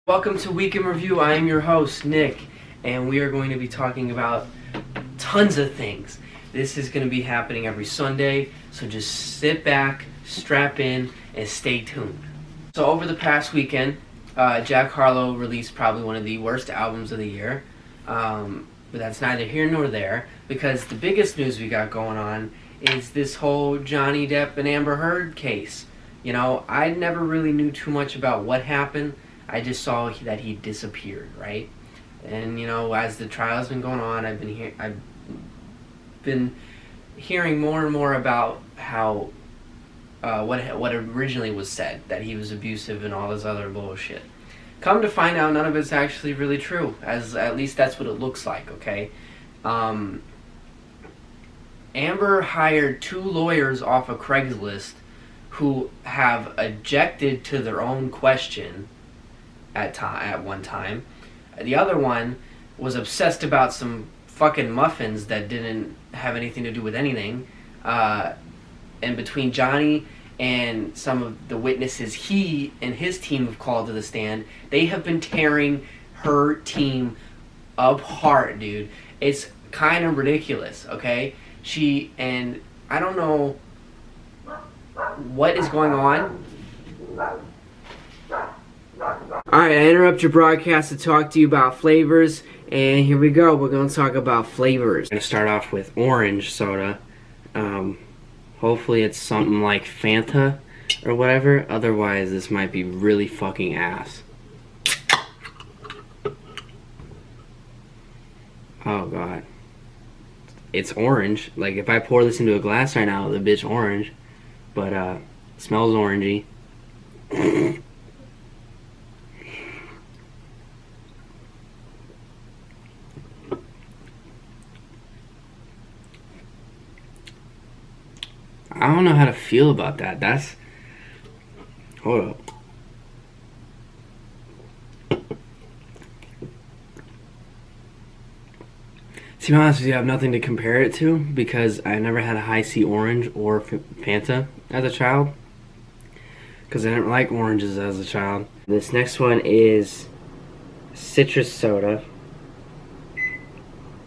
Welcome to Week in Review. I am your host, Nick, and we are going to be talking about tons of things. This is going to be happening every Sunday, so just sit back, strap in, and stay tuned. So over the past weekend, Jack Harlow released probably one of the worst albums of the year, but that's neither here nor there, because the biggest news we got going on is this whole Johnny Depp and Amber Heard case. You know, I never really knew too much about what happened. I just saw that he disappeared, right? And you know, as the trial's been going on, I've been hearing more and more about how what originally was said, that he was abusive and all this other bullshit. Come to find out, none of it's actually really true. As at least that's what it looks like. Okay. Amber hired 2 lawyers off of Craigslist who have objected to their own question at one time. The other one was obsessed about some fucking muffins that didn't have anything to do with anything. And between Johnny and some of the witnesses he and his team have called to the stand, they have been tearing her team apart, dude. It's kind of ridiculous, okay? And I don't know what is going on. Alright, I interrupt your broadcast to talk to you about flavors, and here we go. We're going to talk about flavors. I'm going to start off with orange soda. Hopefully it's something like Fanta or whatever. Otherwise, this might be really fucking ass. Oh god. It's orange. Like, if I pour this into a glass right now, the bitch orange. But, it smells orangey. I don't know how to feel about that. Hold up. To be honest with you, I have nothing to compare it to because I never had a Hi-C orange or Fanta as a child. Because I didn't like oranges as a child. This next one is citrus soda.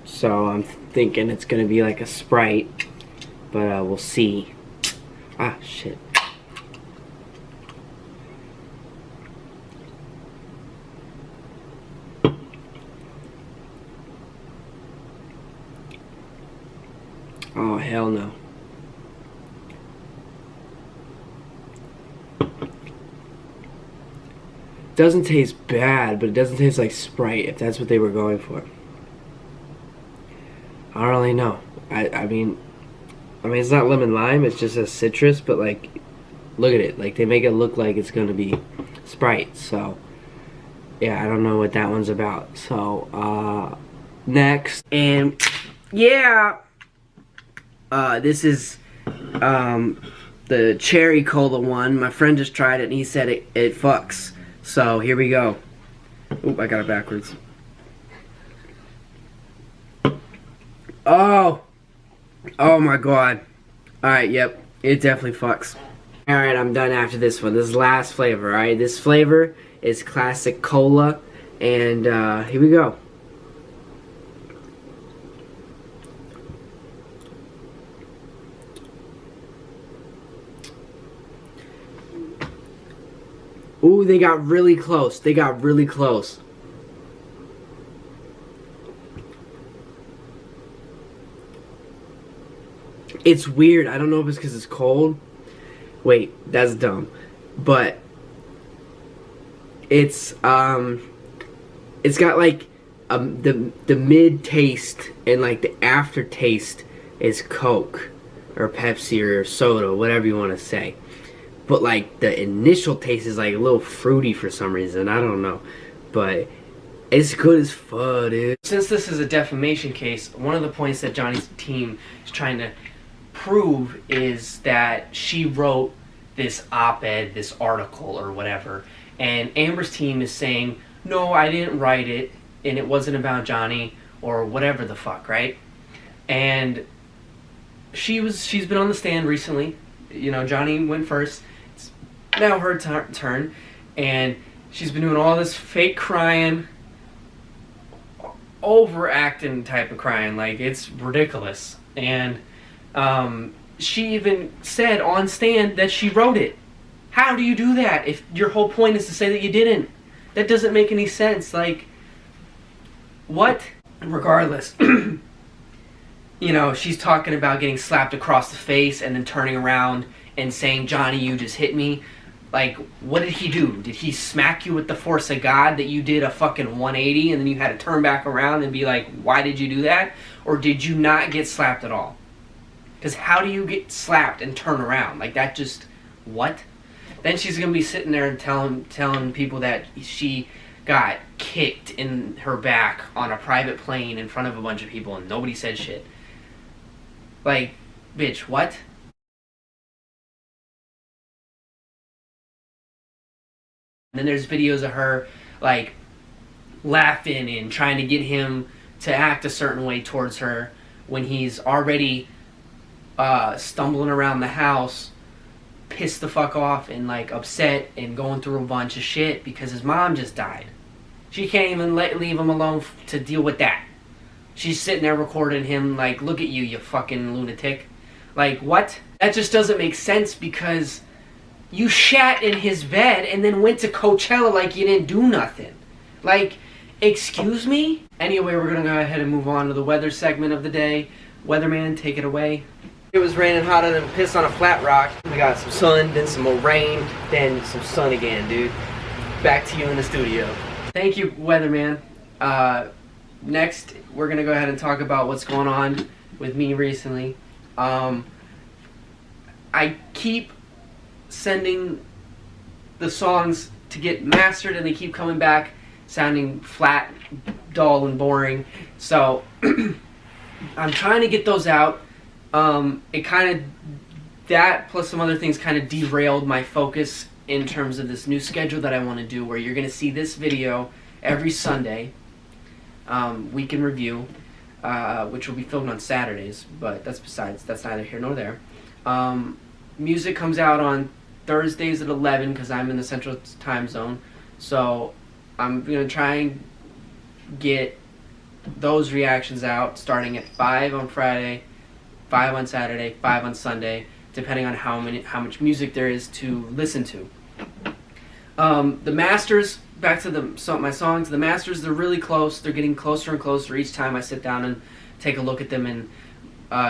So I'm thinking it's going to be like a Sprite. But we'll see. Ah, shit. Oh, hell no. Doesn't taste bad, but it doesn't taste like Sprite, if that's what they were going for. I don't really know. I mean, it's not lemon lime, it's just a citrus, but like, look at it. Like, they make it look like it's gonna be Sprite, so, yeah, I don't know what that one's about. So, next, and, yeah, this is, the cherry cola one. My friend just tried it, and he said it fucks. So, here we go. Oop, I got it backwards. Oh my god. Alright, yep. It definitely fucks. Alright, I'm done after this one. This is the last flavor, alright? This flavor is classic cola. And, here we go. Ooh, they got really close. They got really close. It's weird. I don't know if it's because it's cold. Wait, that's dumb. But it's got like the mid taste and like the aftertaste is Coke or Pepsi or soda, whatever you want to say. But like the initial taste is like a little fruity for some reason. I don't know, but it's good as fuck, dude. Since this is a defamation case, one of the points that Johnny's team is trying to prove is that she wrote this op-ed, this article or whatever, and Amber's team is saying, no, I didn't write it, and it wasn't about Johnny, or whatever the fuck, right? And she's been on the stand recently. You know, Johnny went first. It's now her turn, and She's been doing all this fake crying, overacting type of crying. Like, it's ridiculous. And she even said on stand that she wrote it. How do you do that if your whole point is to say that you didn't? That doesn't make any sense. Like, what? Regardless, you know, she's talking about getting slapped across the face and then turning around and saying, Johnny, you just hit me. Like, what did he do? Did he smack you with the force of God that you did a fucking 180 and then you had to turn back around and be like, why did you do that? Or did you not get slapped at all? Because how do you get slapped and turn around? Like, that just, what? Then she's going to be sitting there and telling people that she got kicked in her back on a private plane in front of a bunch of people and nobody said shit. Like, bitch, what? And then there's videos of her, like, laughing and trying to get him to act a certain way towards her when he's already stumbling around the house, pissed the fuck off and, like, upset and going through a bunch of shit because his mom just died. She can't even leave him alone to deal with that. She's sitting there recording him like, look at you, you fucking lunatic. Like, what? That just doesn't make sense because you shat in his bed and then went to Coachella like you didn't do nothing. Like, excuse me? Anyway, we're going to go ahead and move on to the weather segment of the day. Weatherman, take it away. It was raining hotter than piss on a flat rock. We got some sun, then some more rain, then some sun again, dude. Back to you in the studio. Thank you, Weatherman. Next, we're going to go ahead and talk about what's going on with me recently. I keep sending the songs to get mastered and they keep coming back sounding flat, dull, and boring. So, I'm trying to get those out. It kind of, that plus some other things kind of derailed my focus in terms of this new schedule that I want to do, where you're going to see this video every Sunday, week in review, which will be filmed on Saturdays, but that's neither here nor there. Music comes out on Thursdays at 11 because I'm in the Central Time Zone, so I'm going to try and get those reactions out starting at 5 on Friday, 5 on Saturday, 5 on Sunday, depending on how much music there is to listen to. The masters, back to my songs, the masters, they're really close. They're getting closer and closer each time I sit down and take a look at them and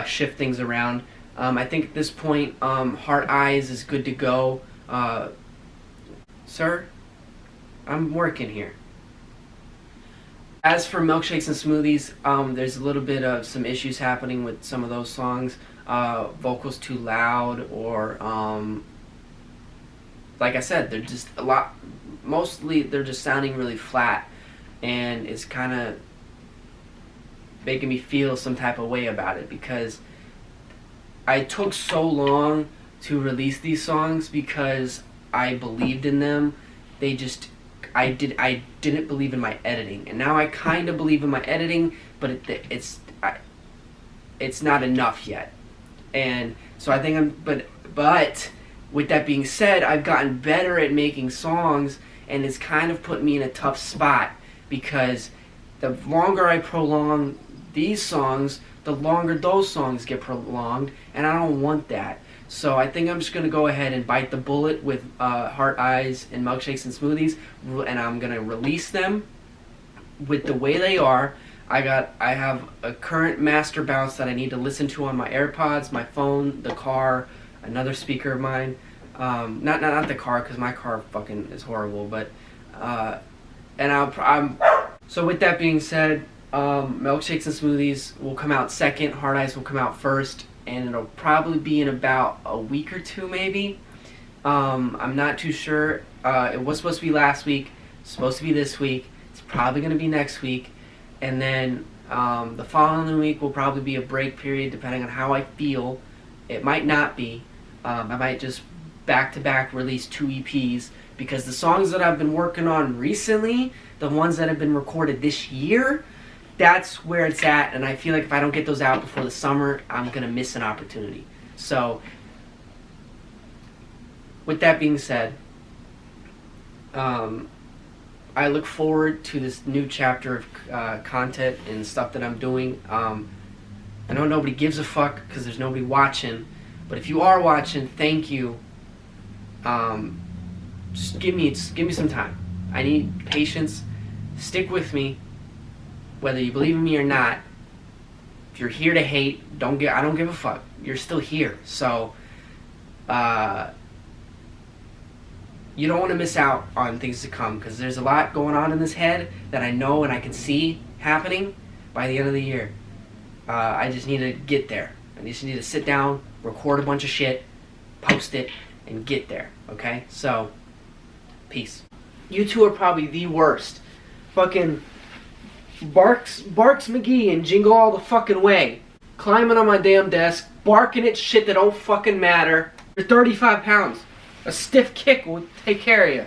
shift things around. I think at this point, Heart Eyes is good to go. Sir, I'm working here. As for Milkshakes and Smoothies, there's a little bit of some issues happening with some of those songs. Vocals too loud, or like I said, they're just mostly they're just sounding really flat, and it's kind of making me feel some type of way about it because I took so long to release these songs because I believed in them. I didn't believe in my editing, and now I kind of believe in my editing, but it's not enough yet. And so I think but with that being said, I've gotten better at making songs, and it's kind of put me in a tough spot because the longer I prolong these songs, the longer those songs get prolonged, and I don't want that. So I think I'm just going to go ahead and bite the bullet with Heart Eyes and Milkshakes and Smoothies, and I'm going to release them with the way they are. I have a current master bounce that I need to listen to on my AirPods, my phone, the car, another speaker of mine. Not the car, because my car fucking is horrible. But so with that being said, Milkshakes and Smoothies will come out second. Heart Eyes will come out first, and it'll probably be in about a week or two, maybe. I'm not too sure. It was supposed to be last week. It's supposed to be this week. It's probably going to be next week. And then the following week will probably be a break period depending on how I feel. It might not be. I might just back-to-back release 2 EPs because the songs that I've been working on recently, the ones that have been recorded this year, that's where it's at. And I feel like if I don't get those out before the summer, I'm going to miss an opportunity. So with that being said, I look forward to this new chapter of content and stuff that I'm doing. I know nobody gives a fuck because there's nobody watching, but if you are watching, thank you. Just give me some time. I need patience. Stick with me, whether you believe in me or not. If you're here to hate, I don't give a fuck. You're still here, so you don't want to miss out on things to come, because there's a lot going on in this head that I know and I can see happening by the end of the year. I just need to get there. I just need to sit down, record a bunch of shit, post it, and get there. Okay? So, peace. You two are probably the worst. Fucking Barks McGee and Jingle All the Fucking Way. Climbing on my damn desk, barking at shit that don't fucking matter. You're 35 pounds. A stiff kick will take care of you.